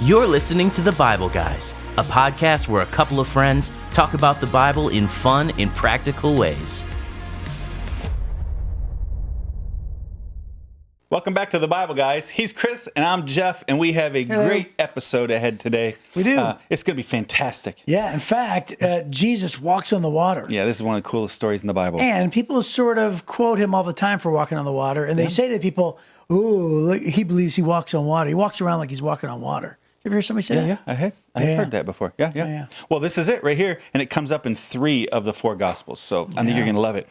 You're listening to The Bible Guys, a podcast where a couple of friends talk about the Bible in fun and practical ways. Welcome back to The Bible Guys. He's Chris, and I'm Jeff, and we have a great episode ahead today. We do. It's going to be fantastic. Yeah, in fact, Jesus walks on the water. Yeah, this is one of the coolest stories in the Bible. And people sort of quote him all the time for walking on the water. And they say to people, oh, look, he believes he walks on water. He walks around like he's walking on water. You ever hear somebody say that? Yeah, I have heard that before. Yeah. Well, this is it right here, and it comes up in 3 of the 4 Gospels, so I think you're going to love it.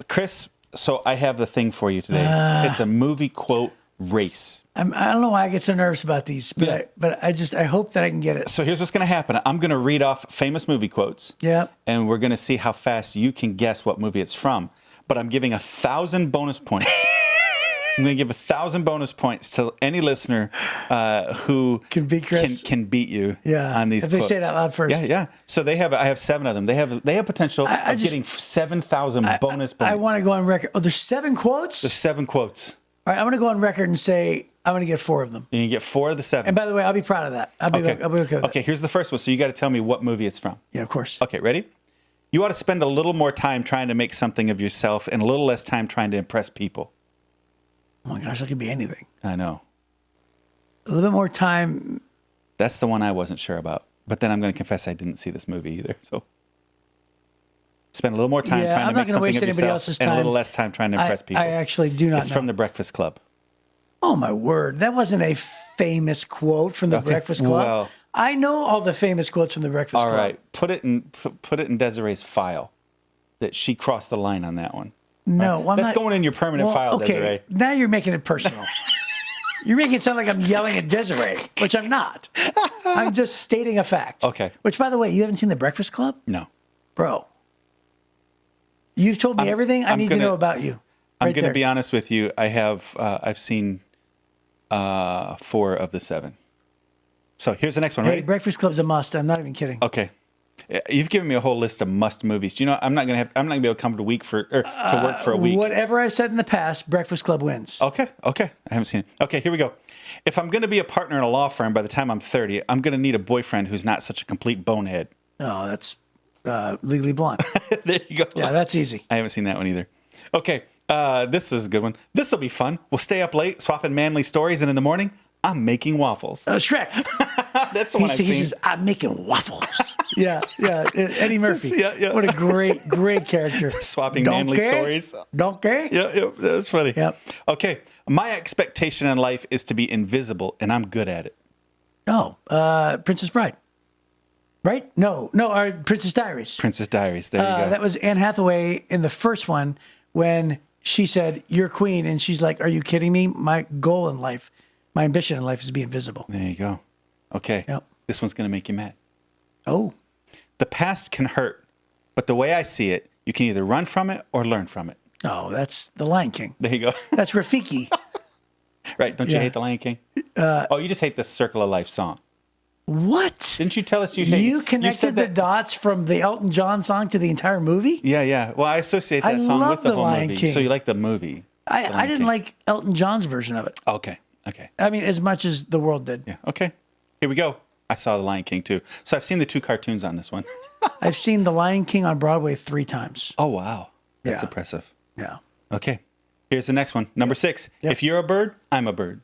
Chris, so I have the thing for you today. It's a movie quote race. I don't know why I get so nervous about these, but I hope that I can get it. So here's what's going to happen. I'm going to read off famous movie quotes. Yeah. And we're going to see how fast you can guess what movie it's from. But I'm giving 1,000 bonus points. I'm going to give 1,000 bonus points to any listener who Can beat Chris. can beat you on these if quotes. they say it out loud first. Yeah. So I have 7 of them. They have potential of getting 7,000 bonus points. I want to go on record. Oh, there's 7 quotes? There's 7 quotes. All right, I'm going to go on record and say I'm going to get 4 of them. You can get 4 of the 7. And by the way, I'll be proud of that. I'll be okay with that. Okay, here's the first one. So you got to tell me what movie it's from. Yeah, of course. Okay, ready? You ought to spend a little more time trying to make something of yourself and a little less time trying to impress people. Oh my gosh, that could be anything. I know. A little bit more time. That's the one I wasn't sure about. But then I'm going to confess I didn't see this movie either. So spend a little more time trying to make something of yourself and a little less time trying to impress people. I actually do not know. It's from The Breakfast Club. Oh my word. That wasn't a famous quote from The Breakfast Club. Well, I know all the famous quotes from The Breakfast Club. All right. Put it in Desiree's file that she crossed the line on that one. No, right? That's going in your permanent file, okay, Desiree. Now you're making it personal. You're making it sound like I'm yelling at Desiree, which I'm not. I'm just stating a fact. Okay. Which, by the way, you haven't seen The Breakfast Club? No. Bro. You've told me everything I need to know about you. I'm going to be honest with you. I've seen 4 of the 7. So here's the next one, right? Breakfast Club's a must. I'm not even kidding. Okay. You've given me a whole list of must movies. Do you know I'm not going to be able to come to work for a week. Whatever I've said in the past, Breakfast Club wins. Okay. I haven't seen it. Okay, here we go. If I'm going to be a partner in a law firm by the time I'm 30, I'm going to need a boyfriend who's not such a complete bonehead. Oh, that's Legally Blonde. There you go. Yeah, that's easy. I haven't seen that one either. Okay, this is a good one. This will be fun. We'll stay up late, swapping manly stories, and in the morning, I'm making waffles. Shrek. That's the one I've seen. He says, I'm making waffles. yeah. Eddie Murphy. Yeah. What a great character. Swapping manly stories. Donkey. Yeah, that's funny. Yep. Okay, my expectation in life is to be invisible, and I'm good at it. Oh, Princess Bride. Right? No, Princess Diaries. Princess Diaries, there you go. That was Anne Hathaway in the first one when she said, you're queen, and she's like, are you kidding me? My goal in life, my ambition in life is to be invisible. There you go. Okay, Yep. This one's going to make you mad. Oh. The past can hurt, but the way I see it, you can either run from it or learn from it. No, that's The Lion King. There you go. That's Rafiki. Right, don't you hate The Lion King? You just hate the Circle of Life song. What? Didn't you tell us you hate? You connected the dots from the Elton John song to the entire movie? Yeah. Well, I associate that song with the whole movie. So you like the movie? I didn't like Elton John's version of it. Okay. I mean, as much as the world did. Yeah. Okay. Here we go. I saw The Lion King too. So I've seen the 2 cartoons on this one. I've seen The Lion King on Broadway 3 times. Oh wow, that's impressive. Yeah. Okay. Here's the next one. Number 6. Yep. If you're a bird, I'm a bird.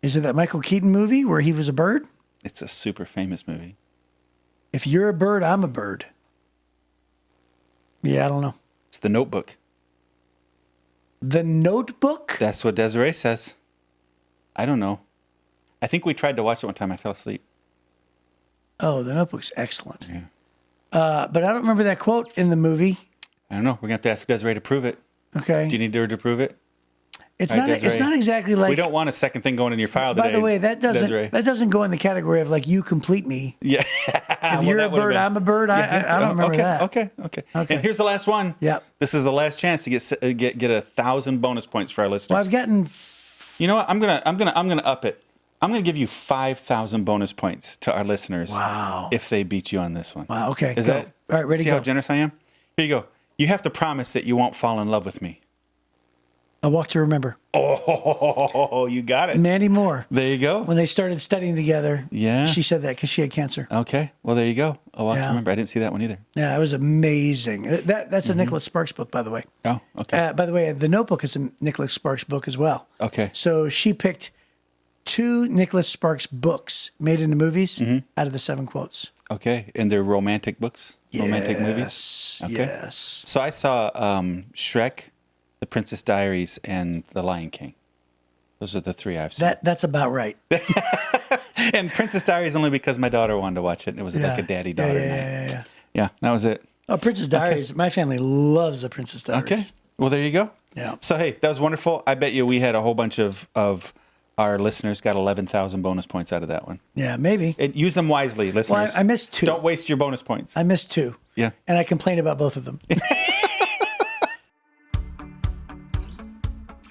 Is it that Michael Keaton movie where he was a bird? It's a super famous movie. If you're a bird, I'm a bird. Yeah, I don't know. It's The Notebook. The Notebook? That's what Desiree says. I don't know. I think we tried to watch it one time. I fell asleep. Oh, The Notebook's excellent. Yeah. But I don't remember that quote in the movie. I don't know. We're going to have to ask Desiree to prove it. Okay. Do you need her to prove it? It's All right, not. It's not exactly like. We don't want a second thing going in your file today. By the way, that Desiree. doesn't go in the category of like you complete me. Yeah. If you're a bird, I'm a bird. I don't remember that. Okay. And here's the last one. Yep. This is the last chance to get 1,000 bonus points for our listeners. Well, I've gotten. You know what? I'm gonna up it. I'm gonna give you 5,000 bonus points to our listeners. Wow. If they beat you on this one. Wow. Okay. Is go. that All right? Ready? See go. how generous I am? Here you go. You have to promise that you won't fall in love with me. A Walk to Remember. Oh, you got it. Mandy Moore. There you go. When they started studying together, Yeah. she said that because she had cancer. Okay. Well, there you go. A Walk to Yeah. Remember. I didn't see that one either. Yeah, it was amazing. That's a Nicholas Sparks book, by the way. Oh, okay. By the way, The Notebook is a Nicholas Sparks book as well. Okay. So she picked 2 Nicholas Sparks books made into movies out of the 7 quotes. Okay. And they're romantic books? Romantic movies? Yes. Okay. Yes. So I saw Shrek, The Princess Diaries, and The Lion King. Those are the 3 I've seen. That's about right. And Princess Diaries only because my daughter wanted to watch it, and it was like a daddy-daughter night. Yeah, that was it. Oh, Princess Diaries. My family loves the Princess Diaries. Okay. Well, there you go. Yeah. So, hey, that was wonderful. I bet you we had a whole bunch of our listeners got 11,000 bonus points out of that one. Yeah, maybe. And use them wisely, listeners. Well, I missed 2. Don't waste your bonus points. I missed 2. Yeah. And I complained about both of them.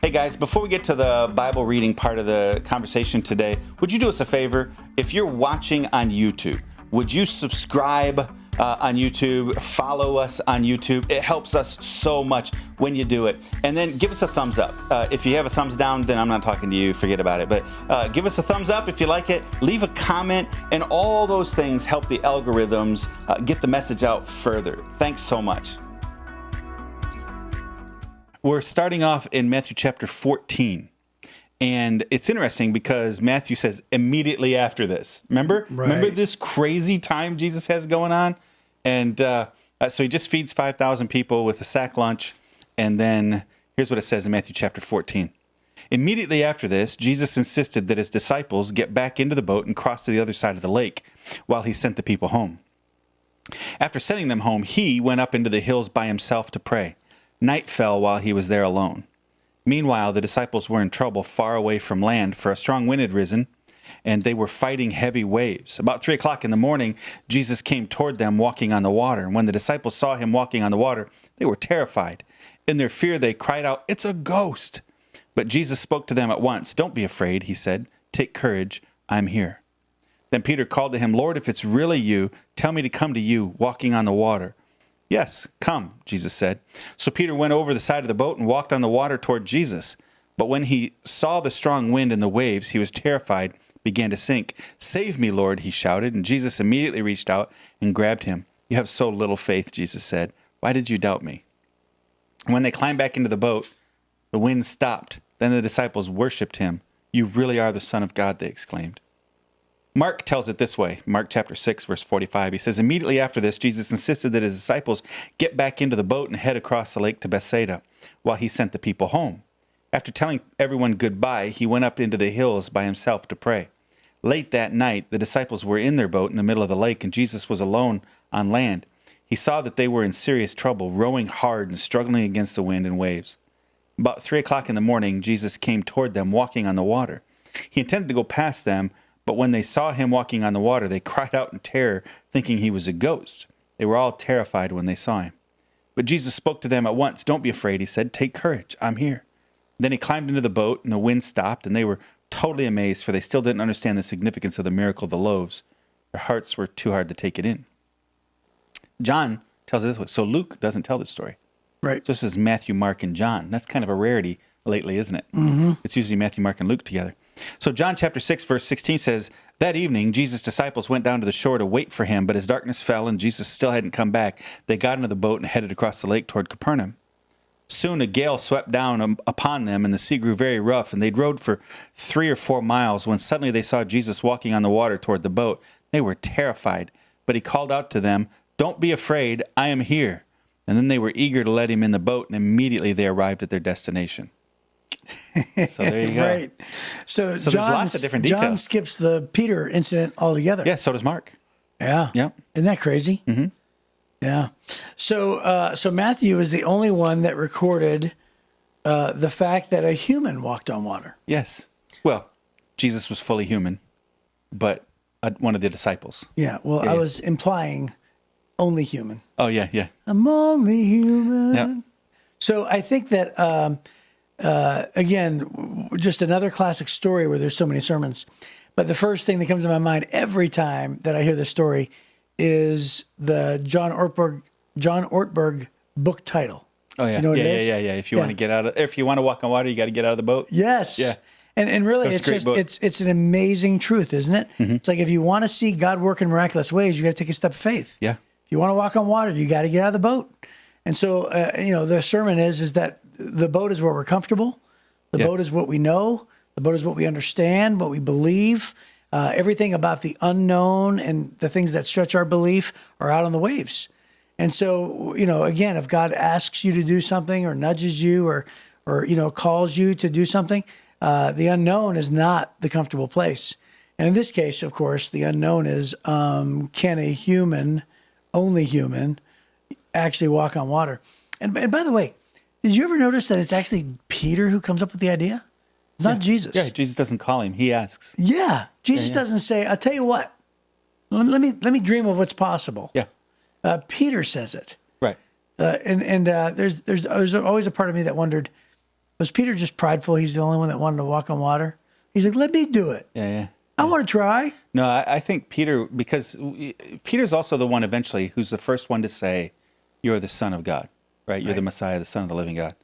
Hey guys, before we get to the Bible reading part of the conversation today, would you do us a favor? If you're watching on YouTube, would you subscribe on YouTube, follow us on YouTube? It helps us so much when you do it. And then give us a thumbs up. If you have a thumbs down, then I'm not talking to you, forget about it. But give us a thumbs up if you like it, leave a comment, and all those things help the algorithms get the message out further. Thanks so much. We're starting off in Matthew chapter 14. And it's interesting because Matthew says immediately after this. Remember? Right. Remember this crazy time Jesus has going on? And so he just feeds 5,000 people with a sack lunch. And then here's what it says in Matthew chapter 14. Immediately after this, Jesus insisted that his disciples get back into the boat and cross to the other side of the lake while he sent the people home. After sending them home, he went up into the hills by himself to pray. Night fell while he was there alone. Meanwhile, the disciples were in trouble far away from land, for a strong wind had risen, and they were fighting heavy waves. About 3 o'clock in the morning, Jesus came toward them walking on the water. And when the disciples saw him walking on the water, they were terrified. In their fear, they cried out, "It's a ghost!" But Jesus spoke to them at once. "Don't be afraid," he said. "Take courage, I'm here." Then Peter called to him, "Lord, if it's really you, tell me to come to you walking on the water." "Yes, come," Jesus said. So Peter went over the side of the boat and walked on the water toward Jesus. But when he saw the strong wind and the waves, he was terrified, began to sink. "Save me, Lord," he shouted, and Jesus immediately reached out and grabbed him. "You have so little faith," Jesus said. "Why did you doubt me?" When they climbed back into the boat, the wind stopped. Then the disciples worshipped him. "You really are the Son of God," they exclaimed. Mark tells it this way. Mark chapter 6, verse 45. He says, immediately after this, Jesus insisted that his disciples get back into the boat and head across the lake to Bethsaida while he sent the people home. After telling everyone goodbye, he went up into the hills by himself to pray. Late that night, the disciples were in their boat in the middle of the lake, and Jesus was alone on land. He saw that they were in serious trouble, rowing hard and struggling against the wind and waves. About 3 o'clock in the morning, Jesus came toward them walking on the water. He intended to go past them, but when they saw him walking on the water, they cried out in terror, thinking he was a ghost. They were all terrified when they saw him. But Jesus spoke to them at once. "Don't be afraid," he said. "Take courage. I'm here." Then he climbed into the boat, and the wind stopped, and they were totally amazed, for they still didn't understand the significance of the miracle of the loaves. Their hearts were too hard to take it in. John tells it this way. So Luke doesn't tell this story. Right. So this is Matthew, Mark, and John. That's kind of a rarity lately, isn't it? Mm-hmm. It's usually Matthew, Mark, and Luke together. So John chapter 6, verse 16 says, that evening, Jesus' disciples went down to the shore to wait for him, but as darkness fell and Jesus still hadn't come back, they got into the boat and headed across the lake toward Capernaum. Soon a gale swept down upon them, and the sea grew very rough, and they'd rowed for 3 or 4 miles when suddenly they saw Jesus walking on the water toward the boat. They were terrified, but he called out to them, "Don't be afraid, I am here." And then they were eager to let him in the boat, and immediately they arrived at their destination. So there you go. Right. So there's lots of different details. John skips the Peter incident altogether. Yeah, so does Mark. Yeah. Yep. Isn't that crazy? Mm-hmm. Yeah. So Matthew is the only one that recorded the fact that a human walked on water. Yes. Well, Jesus was fully human, but one of the disciples. Yeah. Well, I was implying only human. Oh, yeah, yeah. I'm only human. Yep. So I think that, again, just another classic story where there's so many sermons. But the first thing that comes to my mind every time that I hear this story is the John Ortberg book title. Oh yeah, You know what yeah, it is? yeah. If you want to get out of, if you want to walk on water, you got to get out of the boat. Yes. Yeah. And really, That's a it's great just book. it's an amazing truth, isn't it? It's like if you want to see God work in miraculous ways, you got to take a step of faith. Yeah. If you want to walk on water, you got to get out of the boat. And so, the sermon is that the boat is where we're comfortable. The Yeah. boat is what we know. The boat is what we understand, what we believe. Everything about the unknown and the things that stretch our belief are out on the waves. And so, again, if God asks you to do something or nudges you or calls you to do something, the unknown is not the comfortable place. And in this case, of course, the unknown is, can a human, only human, actually walk on water? And by the way, did you ever notice that it's actually Peter who comes up with the idea? It's not Jesus. Yeah, Jesus doesn't call him. He asks. Yeah. Jesus doesn't say, I'll tell you what, let me dream of what's possible. Yeah. Peter says it. Right. There's always a part of me that wondered, was Peter just prideful? He's the only one that wanted to walk on water. He's like, let me do it. Yeah. I want to try. No, I think Peter, because Peter's also the one eventually who's the first one to say, you're the Son of God, right? You're the Messiah, the Son of the living God.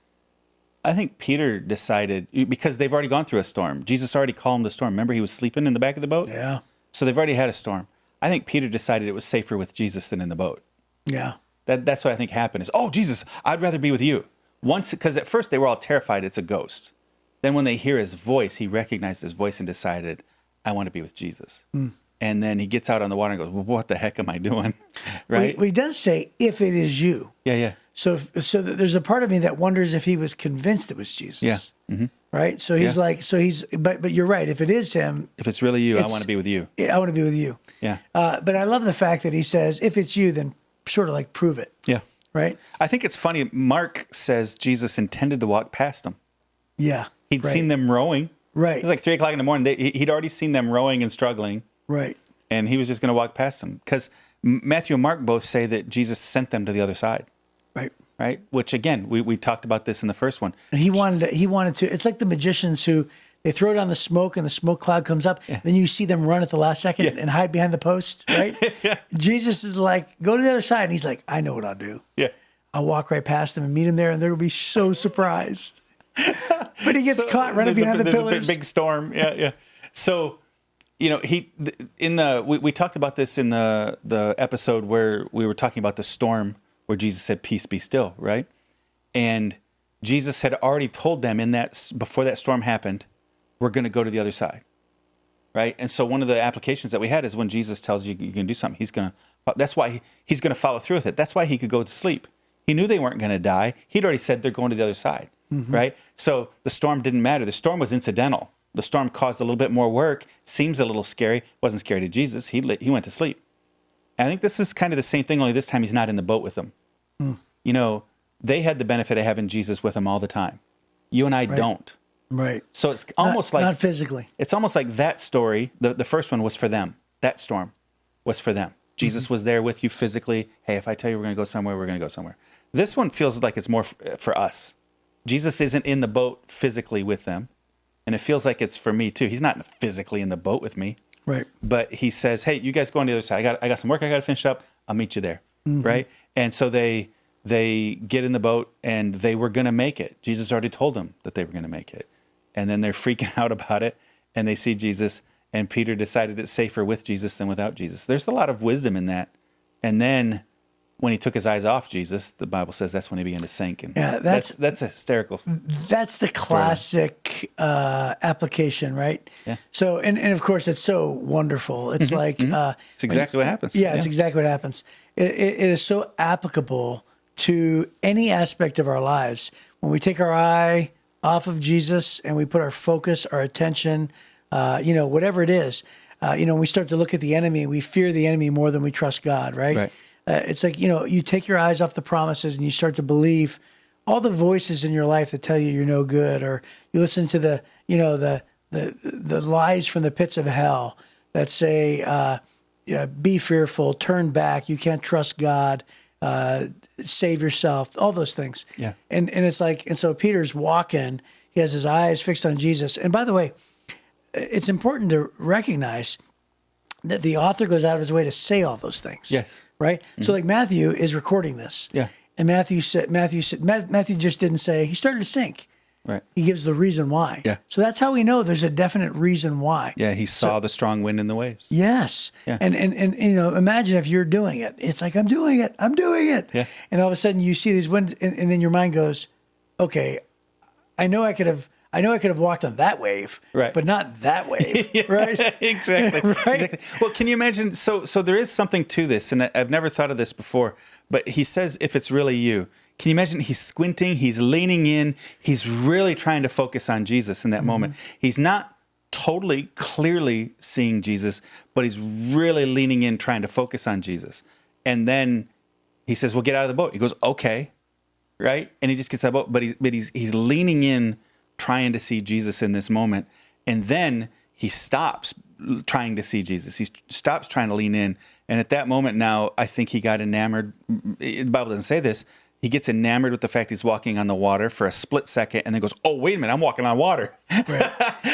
I think Peter decided, because they've already gone through a storm. Jesus already calmed the storm. Remember, he was sleeping in the back of the boat? Yeah. So they've already had a storm. I think Peter decided it was safer with Jesus than in the boat. Yeah. That's what I think happened is, oh, Jesus, I'd rather be with you. Because at first they were all terrified it's a ghost. Then when they hear his voice, he recognized his voice and decided, I want to be with Jesus. And then he gets out on the water and goes, well, what the heck am I doing? Right? Well, he does say, if it is you. Yeah. So there's a part of me that wonders if he was convinced it was Jesus. Yeah. Mm-hmm. Right? So he's but you're right. If it is him, If it's really you, I want to be with you. I want to be with you. Yeah. But I love the fact that he says, if it's you, then sort of like prove it. Yeah. Right? I think it's funny. Mark says Jesus intended to walk past them. Yeah. He'd seen them rowing. Right. It was like 3:00 in the morning. He'd already seen them rowing and struggling. Right. And he was just going to walk past them. Because Matthew and Mark both say that Jesus sent them to the other side. Right. Right? Which, again, we talked about this in the first one. And he wanted to, it's like the magicians who, they throw down the smoke and the smoke cloud comes up. Yeah. Then you see them run at the last second and hide behind the post, right? Jesus is like, go to the other side. And he's like, I know what I'll do. Yeah. I'll walk right past them and meet him there, and they'll be so surprised. But he gets caught running behind the pillars. There's a big storm. Yeah. So, we talked about this in the episode where we were talking about the storm where Jesus said, peace be still, right? And Jesus had already told them before that storm happened, we're going to go to the other side, right? And so one of the applications that we had is when Jesus tells you you can do something, that's why he's going to follow through with it. That's why he could go to sleep. He knew they weren't going to die. He'd already said they're going to the other side, right? So the storm didn't matter. The storm was incidental. The storm caused a little bit more work, seems a little scary, wasn't scary to Jesus. He went to sleep. And I think this is kind of the same thing, only this time he's not in the boat with them. They had the benefit of having Jesus with them all the time. You and I don't. Right. So it's almost like... Not physically. It's almost like that story, the first one was for them. That storm was for them. Jesus was there with you physically. Hey, if I tell you we're going to go somewhere, we're going to go somewhere. This one feels like it's more for us. Jesus isn't in the boat physically with them. And it feels like it's for me too. He's not physically in the boat with me. Right. But he says, hey, you guys go on the other side. I got some work I got to finish up. I'll meet you there. Right. And so they get in the boat and they were going to make it. Jesus already told them that they were going to make it. And then they're freaking out about it and they see Jesus, and Peter decided it's safer with Jesus than without Jesus. There's a lot of wisdom in that. And then when he took his eyes off Jesus, the Bible says that's when he began to sink. And that's a hysterical. That's the classic application, right? Yeah. So, and of course, it's so wonderful. It's like it's exactly what happens. Yeah, it's exactly what happens. It is so applicable to any aspect of our lives. When we take our eye off of Jesus and we put our focus, our attention, whatever it is, we start to look at the enemy. We fear the enemy more than we trust God, right? Right. It's like, you take your eyes off the promises and you start to believe all the voices in your life that tell you you're no good, or you listen to the lies from the pits of hell that say, be fearful, turn back, you can't trust God, save yourself, all those things. Yeah. And it's like, and so Peter's walking, he has his eyes fixed on Jesus. And by the way, it's important to recognize that the author goes out of his way to say all those things. Yes. Right? So like Matthew is recording this. Yeah. And Matthew just didn't say, he started to sink. Right. He gives the reason why. Yeah. So that's how we know there's a definite reason why. Yeah, he saw the strong wind in the waves. Yes. Yeah. And imagine if you're doing it. It's like, I'm doing it. Yeah. And all of a sudden you see these winds, and then your mind goes, okay, I know I could have walked on that wave, right, but not that wave, yeah, right? Exactly. Right? Exactly. Well, can you imagine? So there is something to this, and I've never thought of this before. But he says, if it's really you, can you imagine? He's squinting, he's leaning in, he's really trying to focus on Jesus in that moment. He's not totally clearly seeing Jesus, but he's really leaning in, trying to focus on Jesus. And then he says, "Well, get out of the boat." He goes, "Okay." Right? And he just gets out of the boat, but he's leaning in, trying to see Jesus in this moment. And then he stops trying to see Jesus. He stops trying to lean in. And at that moment now, I think he got enamored. The Bible doesn't say this. He gets enamored with the fact he's walking on the water for a split second and then goes, "Oh, wait a minute, I'm walking on water." Right.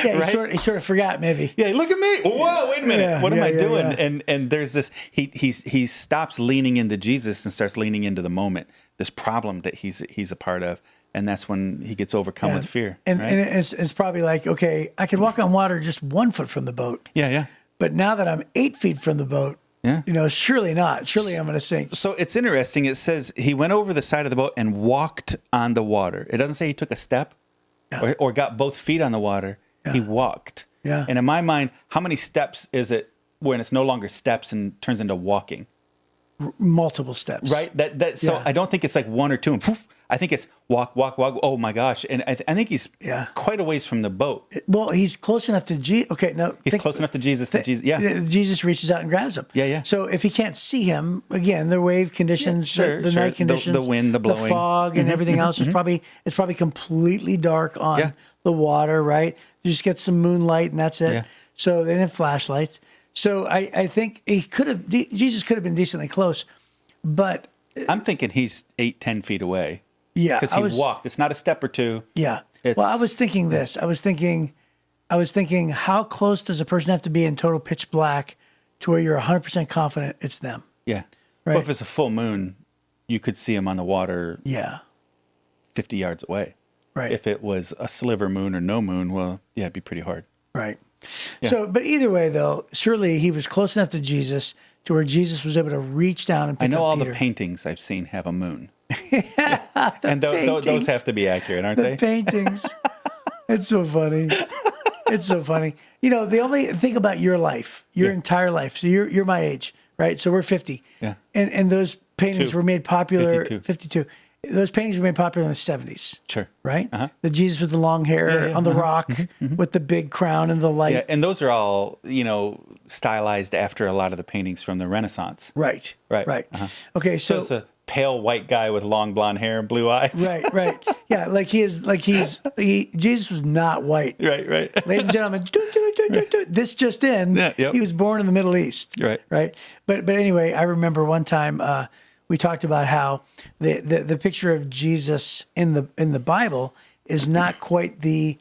Yeah, right? he sort of forgot maybe. Yeah, look at me. Whoa, wait a minute. Yeah, what am I yeah, doing? yeah. And there's this, he stops leaning into Jesus and starts leaning into the moment, this problem that he's a part of. And that's when he gets overcome with fear. And, right? and it's probably like, okay, I could walk on water just 1 foot from the boat. Yeah. But now that I'm 8 feet from the boat, Yeah. Surely not. Surely I'm going to sink. So it's interesting. It says he went over the side of the boat and walked on the water. It doesn't say he took a step or got both feet on the water. Yeah. He walked. Yeah. And in my mind, how many steps is it when it's no longer steps and turns into walking? Multiple steps. Right? So I don't think it's like 1 or 2 and poof. I think it's walk. Oh my gosh. And I think he's quite a ways from the boat. Well, he's close enough to Jesus. Okay, no. He's close enough to Jesus. Jesus reaches out and grabs him. Yeah. So if he can't see him, again, the wave conditions, the night conditions, the wind, the blowing, the fog, and everything else is probably completely dark on the water. Right? You just get some moonlight, and that's it. Yeah. So they didn't have flashlights. So I think Jesus could have been decently close, but I'm thinking he's 8-10 feet away. Yeah, because he walked. It's not a step or two. Yeah. Well, I was thinking this. I was thinking, how close does a person have to be in total pitch black to where you're 100% confident it's them? Yeah. Right. Well, if it's a full moon, you could see him on the water. Yeah. 50 yards away. Right. If it was a sliver moon or no moon, well, yeah, it'd be pretty hard. Right. Yeah. So, but either way, though, surely he was close enough to Jesus to where Jesus was able to reach down and pick up Peter. I know all the paintings I've seen have a moon. And those have to be accurate, aren't they? The paintings. It's so funny. It's so funny. The only thing about your life, your entire life. So you're my age, right? So we're 50. Yeah. And those paintings were made popular. 52. Those paintings were made popular in the 70s. Sure. Right? Uh-huh. The Jesus with the long hair on the rock with the big crown and the light. Yeah, and those are all, stylized after a lot of the paintings from the Renaissance. Right. Uh-huh. Okay, so it's a pale white guy with long blonde hair and blue eyes. Right. Yeah, Jesus was not white. Right. Ladies and gentlemen, this just in. Yeah, yep. He was born in the Middle East. Right. But anyway, I remember one time we talked about how the picture of Jesus in the Bible is not quite the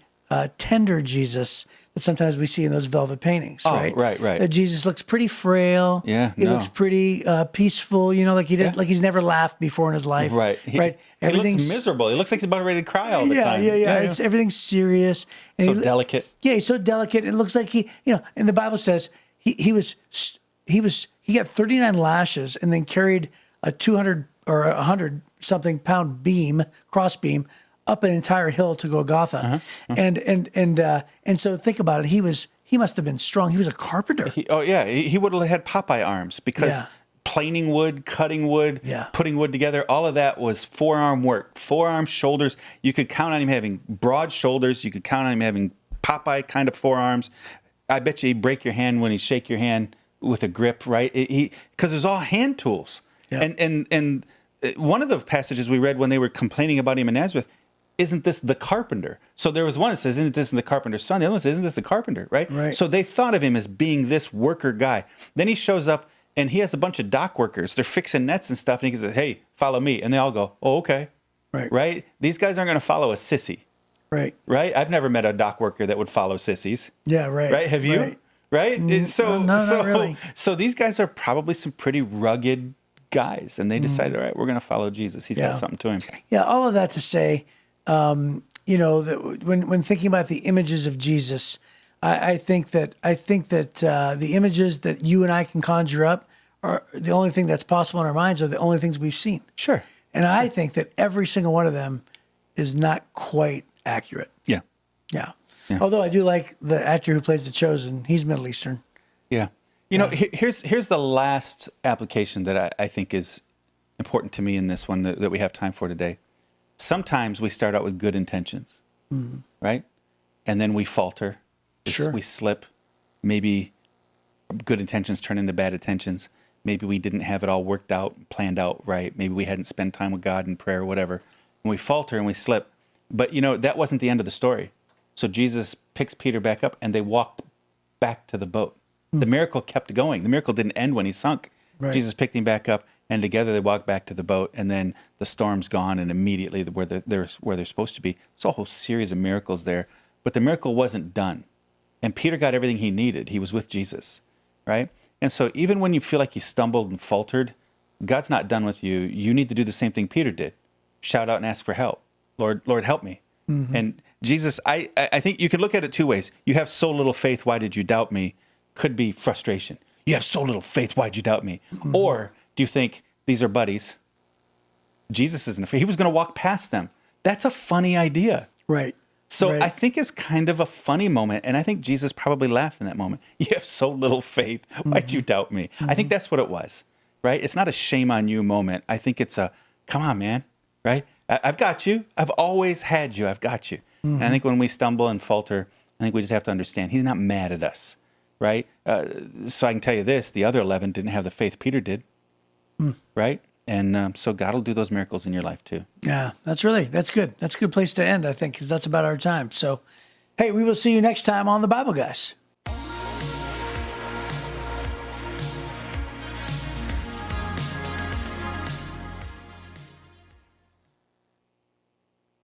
tender Jesus that sometimes we see in those velvet paintings, right? Oh, right. That Jesus looks pretty frail. Yeah, he looks pretty peaceful. Like he does, like he's never laughed before in his life. Right. He looks miserable. He looks like he's about ready to cry all the time. Yeah. It's everything's serious. And so delicate. Yeah, he's so delicate. It looks like and the Bible says he got 39 lashes and then carried a 200 or 100 something pound cross beam up an entire hill to Golgotha. And so think about it. He must have been strong. He was a carpenter. He would have had Popeye arms because planing wood, cutting wood, putting wood together, all of that was forearm work, forearm, shoulders. You could count on him having broad shoulders. You could count on him having Popeye kind of forearms. I bet you he'd break your hand when he shake your hand with a grip, right? Because it's all hand tools. Yeah. And one of the passages we read when they were complaining about him in Nazareth, isn't this the carpenter? So there was one that says, isn't this the carpenter's son? The other one says, isn't this the carpenter, right? So they thought of him as being this worker guy. Then he shows up and he has a bunch of dock workers. They're fixing nets and stuff. And he says, hey, follow me. And they all go, oh, okay. Right? These guys aren't going to follow a sissy. Right? I've never met a dock worker that would follow sissies. Yeah, right. Right? Have you? Right? No, not really. So these guys are probably some pretty rugged guys, and they decided, all right, we're going to follow Jesus. He's got something to him. Yeah, all of that to say, that when thinking about the images of Jesus, I think that the images that you and I can conjure up are the only thing that's possible in our minds, are the only things we've seen. Sure. And I think that every single one of them is not quite accurate. Yeah. Yeah. Although I do like the actor who plays the Chosen. He's Middle Eastern. Yeah. Here's the last application that I think is important to me in this one that we have time for today. Sometimes we start out with good intentions, right? And then we falter. Sure. We slip. Maybe good intentions turn into bad intentions. Maybe we didn't have it all worked out, planned out right. Maybe we hadn't spent time with God in prayer or whatever. And we falter and we slip. But, that wasn't the end of the story. So Jesus picks Peter back up and they walked back to the boat. The miracle kept going. The miracle didn't end when he sunk. Right. Jesus picked him back up, and together they walked back to the boat, and then the storm's gone, and immediately where they're supposed to be. There's a whole series of miracles there, but the miracle wasn't done. And Peter got everything he needed. He was with Jesus, right? And so even when you feel like you stumbled and faltered, God's not done with you. You need to do the same thing Peter did. Shout out and ask for help. Lord, help me. Mm-hmm. And Jesus, I think you can look at it two ways. You have so little faith, why did you doubt me? Could be frustration. You have so little faith, why'd you doubt me? Mm-hmm. Or do you think these are buddies? Jesus isn't afraid. He was going to walk past them. That's a funny idea. Right. So right. I think it's kind of a funny moment, and I think Jesus probably laughed in that moment. You have so little faith. Why'd you doubt me? Mm-hmm. I think that's what it was, right? It's not a shame on you moment. I think it's a, come on, man, right? I've got you. I've always had you. I've got you. Mm-hmm. And I think when we stumble and falter, I think we just have to understand he's not mad at us. Right? So I can tell you this, the other 11 didn't have the faith Peter did, right? And so God will do those miracles in your life too. Yeah, that's good. That's a good place to end, I think, because that's about our time. So, hey, we will see you next time on The Bible Guys.